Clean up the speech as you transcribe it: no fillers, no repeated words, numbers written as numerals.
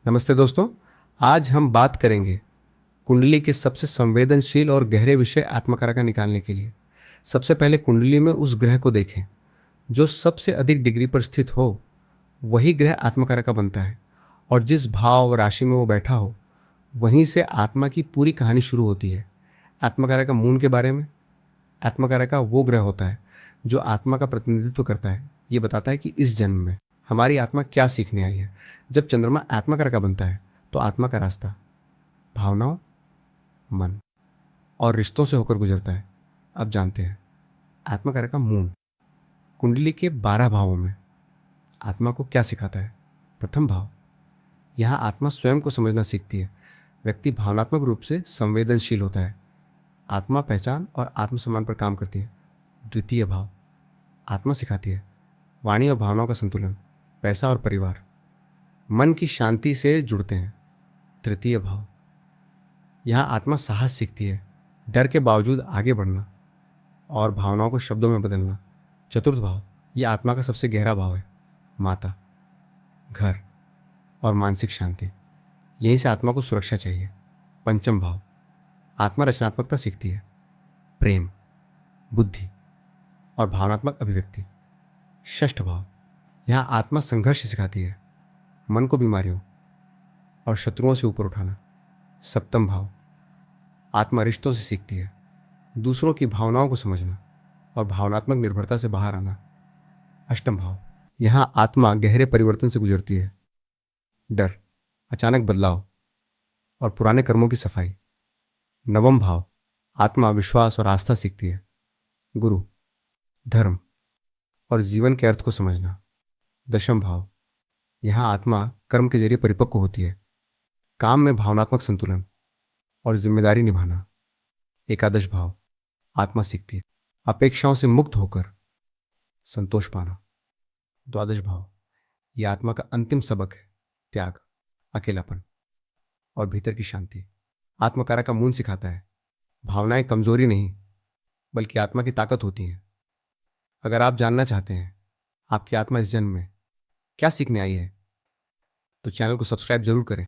नमस्ते दोस्तों। आज हम बात करेंगे कुंडली के सबसे संवेदनशील और गहरे विषय आत्मकारका निकालने के लिए। सबसे पहले कुंडली में उस ग्रह को देखें जो सबसे अधिक डिग्री पर स्थित हो। वही ग्रह आत्मकारका बनता है और जिस भाव और राशि में वो बैठा हो वहीं से आत्मा की पूरी कहानी शुरू होती है। आत्मकारका मून के बारे में, आत्मकारका वो ग्रह होता है जो आत्मा का प्रतिनिधित्व करता है। ये बताता है कि इस जन्म में हमारी आत्मा क्या सीखने आई है। जब चंद्रमा आत्मकारका बनता है तो आत्मा का रास्ता भावनाओं, मन और रिश्तों से होकर गुजरता है। अब जानते हैं आत्मकारका मून कुंडली के 12 भावों में आत्मा को क्या सिखाता है। प्रथम भाव, यहाँ आत्मा स्वयं को समझना सीखती है। व्यक्ति भावनात्मक रूप से संवेदनशील होता है। आत्मा पहचान और आत्मसम्मान पर काम करती है। द्वितीय भाव, आत्मा सिखाती है वाणी और भावनाओं का संतुलन, पैसा और परिवार, मन की शांति से जुड़ते हैं। तृतीय भाव, यहाँ आत्मा साहस सीखती है, डर के बावजूद आगे बढ़ना और भावनाओं को शब्दों में बदलना। चतुर्थ भाव, यह आत्मा का सबसे गहरा भाव है, माता, घर और मानसिक शांति। यहीं से आत्मा को सुरक्षा चाहिए। पंचम भाव, आत्मा रचनात्मकता सीखती है, प्रेम, बुद्धि और भावनात्मक अभिव्यक्ति। षष्ठ भाव, यहाँ आत्मा संघर्ष सिखाती है, मन को बीमारियों और शत्रुओं से ऊपर उठाना। सप्तम भाव, आत्मा रिश्तों से सीखती है, दूसरों की भावनाओं को समझना और भावनात्मक निर्भरता से बाहर आना। अष्टम भाव, यहाँ आत्मा गहरे परिवर्तन से गुजरती है, डर, अचानक बदलाव और पुराने कर्मों की सफाई। नवम भाव, आत्मा विश्वास और आस्था सीखती है, गुरु, धर्म और जीवन के अर्थ को समझना। दशम भाव, यहाँ आत्मा कर्म के जरिए परिपक्व होती है, काम में भावनात्मक संतुलन और जिम्मेदारी निभाना। एकादश भाव, आत्मा सीखती है अपेक्षाओं से मुक्त होकर संतोष पाना। द्वादश भाव, यह आत्मा का अंतिम सबक है, त्याग, अकेलापन और भीतर की शांति। आत्मकारका मून सिखाता है भावनाएं कमजोरी नहीं बल्कि आत्मा की ताकत होती हैं। अगर आप जानना चाहते हैं आपकी आत्मा इस जन्म में क्या सीखने आई है तो चैनल को सब्सक्राइब जरूर करें।